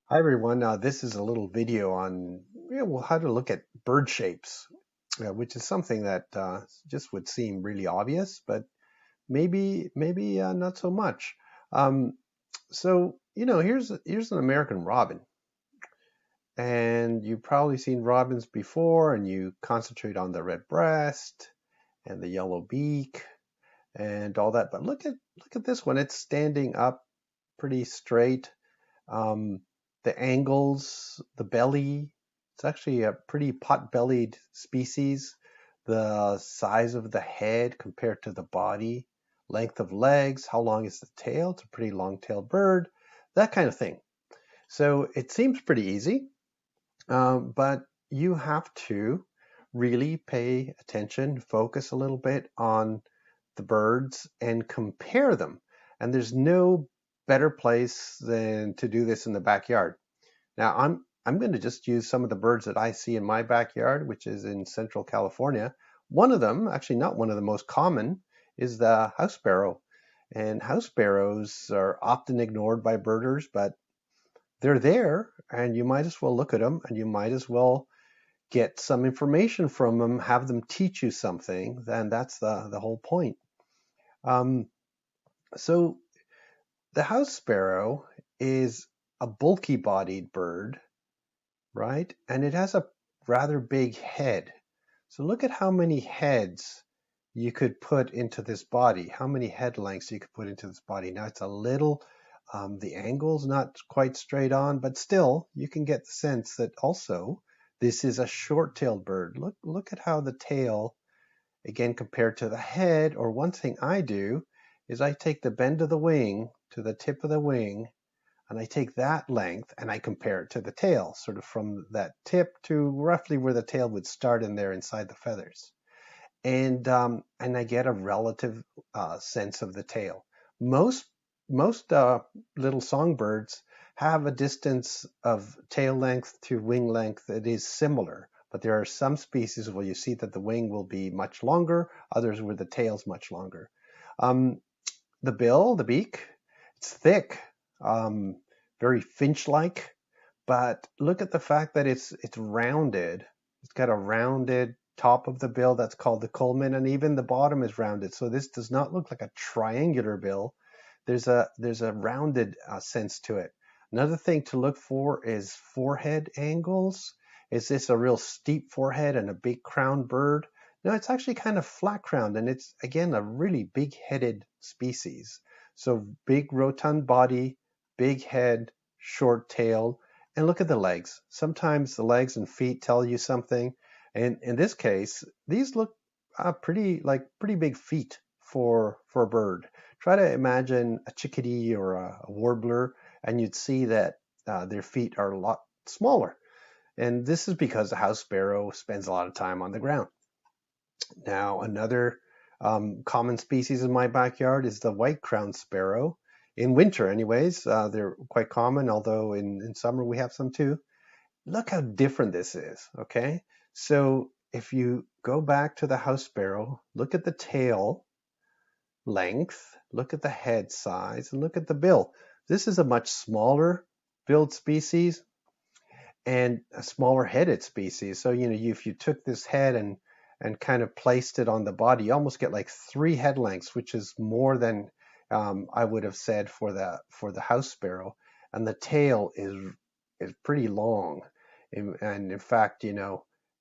Hi everyone. This is a little video on how to look at bird shapes, which is something that just would seem really obvious, but maybe not so much. Um, here's an American robin, and you've probably seen robins before, and you concentrate on the red breast and the yellow beak and all that. But look at this one. It's standing up pretty straight. Um, the angles, the belly, it's actually a pretty pot-bellied species. The size of the head compared to the body, length of legs, how long is the tail? It's a pretty long-tailed bird, that kind of thing. So it seems pretty easy, but you have to really pay attention, focus a little bit on the birds and compare them. And there's no better place than to do this in the backyard. Now I'm going to just use some of the birds that I see in my backyard, which is in Central California. One of them, actually not one of the most common, is the house sparrow. And house sparrows are often ignored by birders, but they're there and you might as well look at them and you might as well get some information from them, have them teach you something. Then that's the whole point. Um, so the house sparrow is a bulky bodied bird, right? And it has a rather big head. So look at how many heads you could put into this body, how many head lengths you could put into this body. Now it's a little, the angle's not quite straight on, but still you can get the sense that also this is a short-tailed bird. Look at how the tail, again, compared to the head, or one thing I do is I take the bend of the wing to the tip of the wing and I take that length and I compare it to the tail, sort of from that tip to roughly where the tail would start in there inside the feathers. And I get a relative sense of the tail. Most most little songbirds have a distance of tail length to wing length that is similar, but there are some species where you see that the wing will be much longer, others where the tail's much longer. Um, the bill, the beak, it's thick, um, very finch-like, but look at the fact that it's rounded. It's got a rounded top of the bill that's called the culmen, and even the bottom is rounded. So this does not look like a triangular bill. There's a rounded sense to it. Another thing to look for is forehead angles. Is this a real steep forehead and a big crown bird? No, it's actually kind of flat crowned, and it's again a really big headed species. So big rotund body, big head, short tail, and look at the legs. Sometimes the legs and feet tell you something. And in this case, these look pretty big feet for a bird. Try to imagine a chickadee or a warbler, and you'd see that their feet are a lot smaller. And this is because the house sparrow spends a lot of time on the ground. Now, another common species in my backyard is the white-crowned sparrow. In winter, anyways, they're quite common, although in summer we have some too. Look how different this is, okay? So if you go back to the house sparrow, look at the tail length, look at the head size, and look at the bill. This is a much smaller billed species and a smaller headed species. So, if you took this head and kind of placed it on the body, you almost get like 3 head lengths, which is more than I would have said for the house sparrow. And the tail is pretty long. And in fact,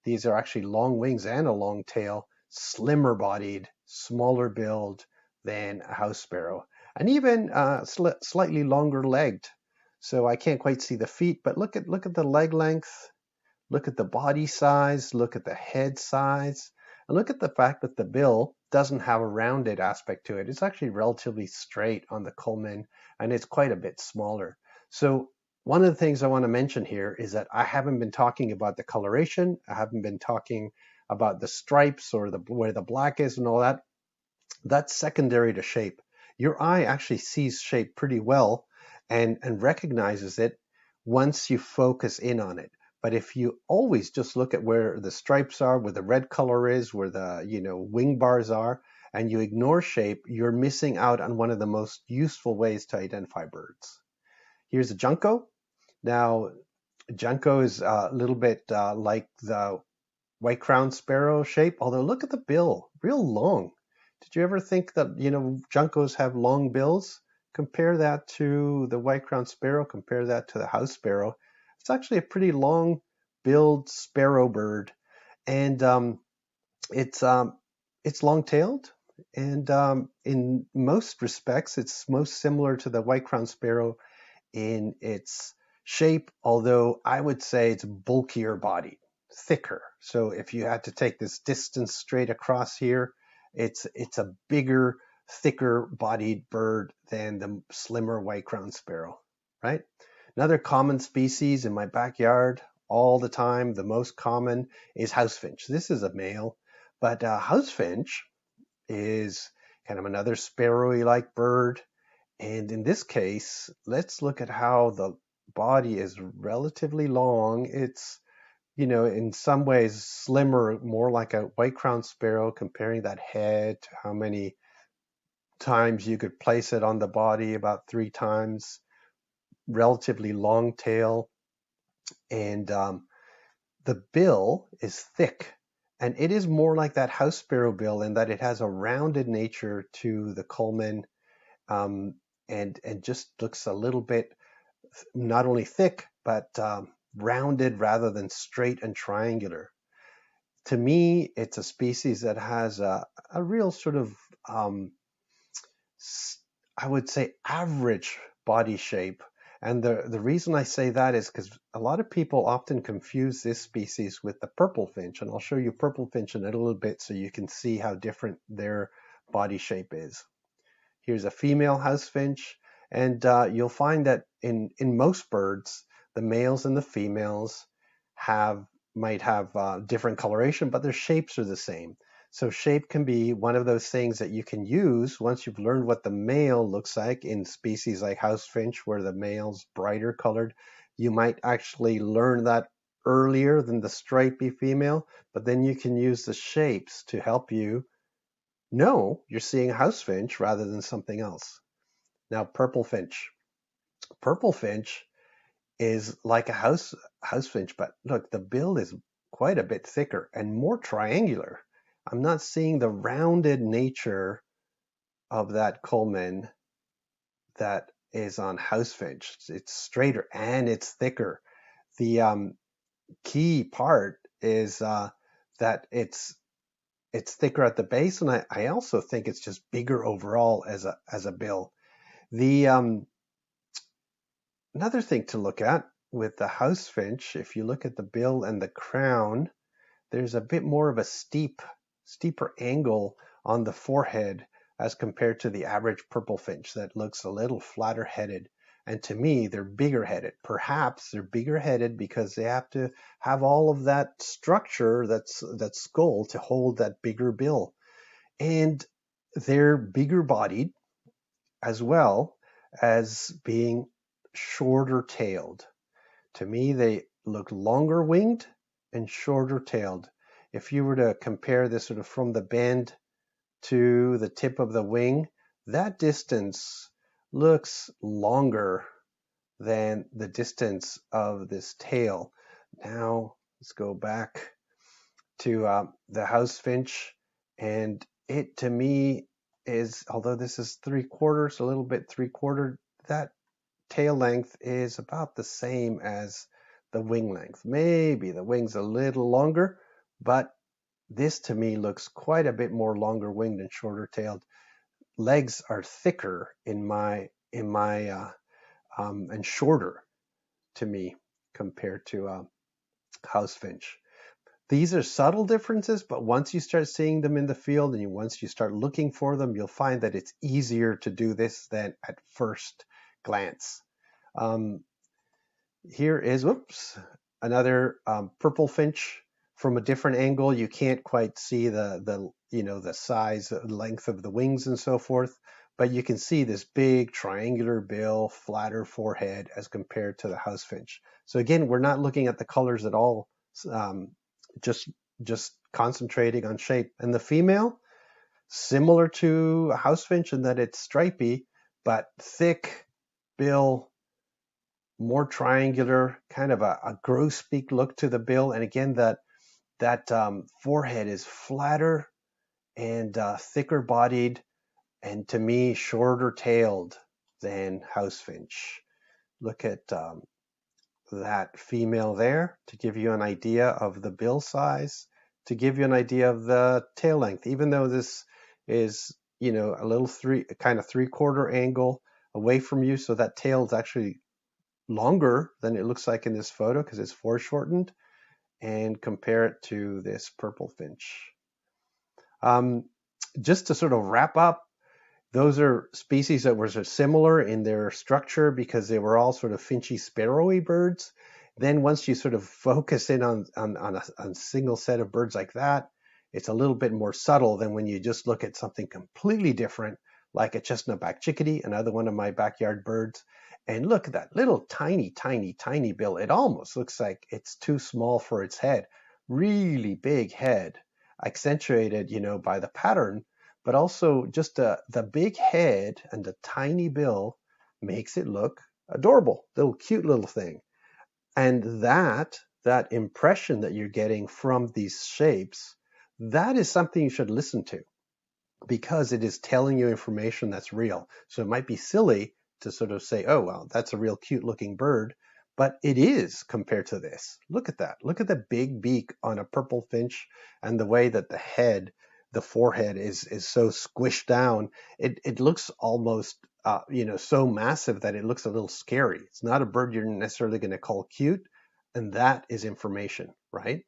these are actually long wings and a long tail, slimmer bodied, smaller build than a house sparrow, and even slightly longer legged. So I can't quite see the feet, but look at the leg length, look at the body size, look at the head size, and look at the fact that the bill doesn't have a rounded aspect to it. It's actually relatively straight on the culmen, and it's quite a bit smaller. So one of the things I want to mention here is that I haven't been talking about the coloration. I haven't been talking about the stripes or where the black is and all that. That's secondary to shape. Your eye actually sees shape pretty well and recognizes it once you focus in on it. But if you always just look at where the stripes are, where the red color is, where the wing bars are, and you ignore shape, you're missing out on one of the most useful ways to identify birds. Here's a junco. Now, Junco is a little bit like the white-crowned sparrow shape, although look at the bill, real long. Did you ever think that, Juncos have long bills? Compare that to the white-crowned sparrow, compare that to the house sparrow. It's actually a pretty long-billed sparrow bird, and it's long-tailed, and in most respects, it's most similar to the white-crowned sparrow in its shape, although I would say it's bulkier bodied, thicker. So if you had to take this distance straight across here, it's a bigger, thicker bodied bird than the slimmer white-crowned sparrow, right? Another common species in my backyard all the time, the most common, is house finch. This is a male, but house finch is kind of another sparrowy-like bird. And in this case, let's look at how the body is relatively long. It's, in some ways slimmer, more like a white-crowned sparrow, comparing that head to how many times you could place it on the body, about 3 times, relatively long tail. And the bill is thick. And it is more like that house sparrow bill in that it has a rounded nature to the culmen, and just looks a little bit not only thick, but rounded rather than straight and triangular. To me, it's a species that has a real sort of, I would say, average body shape. And the reason I say that is because a lot of people often confuse this species with the purple finch. And I'll show you purple finch in a little bit so you can see how different their body shape is. Here's a female house finch, and you'll find that in most birds, the males and the females might have different coloration, but their shapes are the same. So shape can be one of those things that you can use once you've learned what the male looks like in species like house finch, where the male's brighter colored. You might actually learn that earlier than the stripy female, but then you can use the shapes to help you know you're seeing a house finch rather than something else. Now, purple finch. Purple finch is like a house finch, but look, the bill is quite a bit thicker and more triangular. I'm not seeing the rounded nature of that culmen that is on house finch. It's straighter and it's thicker. The key part is that it's thicker at the base, and I also think it's just bigger overall as a bill. The another thing to look at with the house finch, if you look at the bill and the crown, there's a bit more of a steeper angle on the forehead as compared to the average purple finch that looks a little flatter headed. And to me, they're bigger headed. Perhaps they're bigger headed because they have to have all of that structure, that skull, to hold that bigger bill. And they're bigger bodied as well as being shorter tailed. To me, they look longer winged and shorter tailed. If you were to compare this sort of from the bend to the tip of the wing, that distance looks longer than the distance of this tail. Now, let's go back to the house finch, and it to me is, although this is 3/4, a little bit 3/4, that tail length is about the same as the wing length. Maybe the wing's a little longer, but this to me looks quite a bit more longer winged and shorter tailed. Legs are thicker and shorter to me compared to house finch. These are subtle differences, but once you start seeing them in the field and once you start looking for them, you'll find that it's easier to do this than at first glance. Here is, another purple finch from a different angle. You can't quite see the size, length of the wings and so forth, but you can see this big triangular bill, flatter forehead as compared to the house finch. So again, we're not looking at the colors at all, just concentrating on shape. And the female, similar to a house finch in that it's stripy, but thick bill, more triangular, kind of a grosbeak look to the bill. And again, that forehead is flatter and thicker bodied, and to me, shorter tailed than house finch. Look at that female there to give you an idea of the bill size, to give you an idea of the tail length. Even though this is, a little three-quarter angle away from you, so that tail is actually longer than it looks like in this photo because it's foreshortened, and compare it to this purple finch. Just to sort of wrap up, those are species that were sort of similar in their structure because they were all sort of finchy, sparrowy birds. Then once you sort of focus in on a single set of birds like that, it's a little bit more subtle than when you just look at something completely different, like a chestnut-backed chickadee, another one of my backyard birds. And look at that little tiny, tiny, tiny bill. It almost looks like it's too small for its head. Really big head, accentuated, by the pattern, but also just the big head and the tiny bill makes it look adorable, little cute little thing. And that impression that you're getting from these shapes, that is something you should listen to because it is telling you information that's real. So it might be silly to sort of say, oh, well, that's a real cute looking bird, but it is compared to this. Look at that. Look at the big beak on a purple finch and the way that the forehead is so squished down. It looks almost, so massive that it looks a little scary. It's not a bird you're necessarily going to call cute, and that is information, right?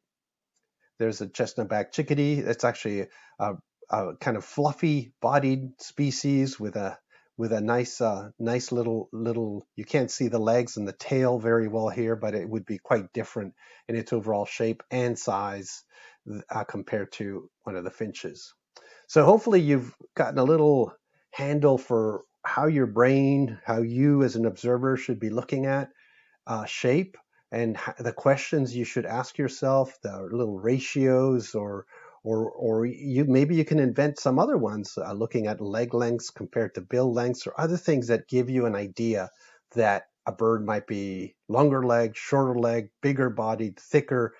There's a chestnut-backed chickadee. That's actually a kind of fluffy-bodied species with a nice little. You can't see the legs and the tail very well here, but it would be quite different in its overall shape and size compared to one of the finches. So hopefully you've gotten a little handle for how your brain, how you as an observer should be looking at shape and the questions you should ask yourself, the little ratios, or maybe you can invent some other ones, looking at leg lengths compared to bill lengths or other things that give you an idea that a bird might be longer leg, shorter leg, bigger bodied, thicker,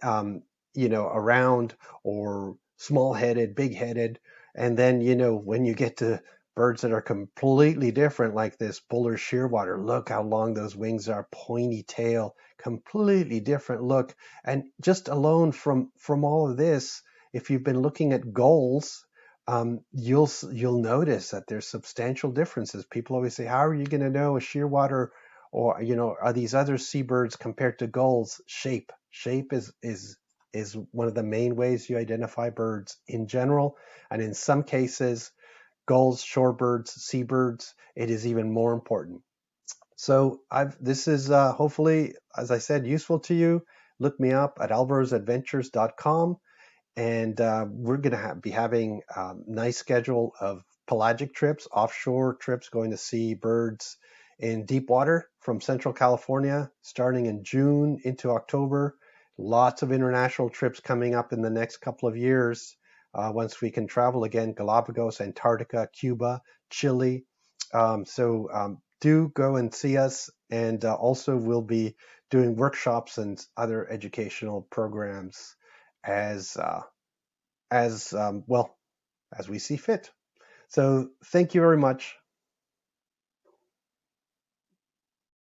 around, or small headed, big headed. And then, when you get to birds that are completely different, like this Buller shearwater, look how long those wings are, pointy tail, completely different look. And just alone from all of this, if you've been looking at gulls, you'll notice that there's substantial differences. People always say, how are you going to know a shearwater or are these other seabirds compared to gulls? Shape is one of the main ways you identify birds in general, and in some cases, gulls, shorebirds, seabirds, it is even more important. So this is hopefully, as I said, useful to you. Look me up at alvaro'sadventures.com, and we're going to be having a nice schedule of pelagic trips, offshore trips, going to see birds in deep water from Central California, starting in June into October. Lots of international trips coming up in the next couple of years. Once we can travel again, Galapagos, Antarctica, Cuba, Chile. Do go and see us. And also we'll be doing workshops and other educational programs as we see fit. So thank you very much.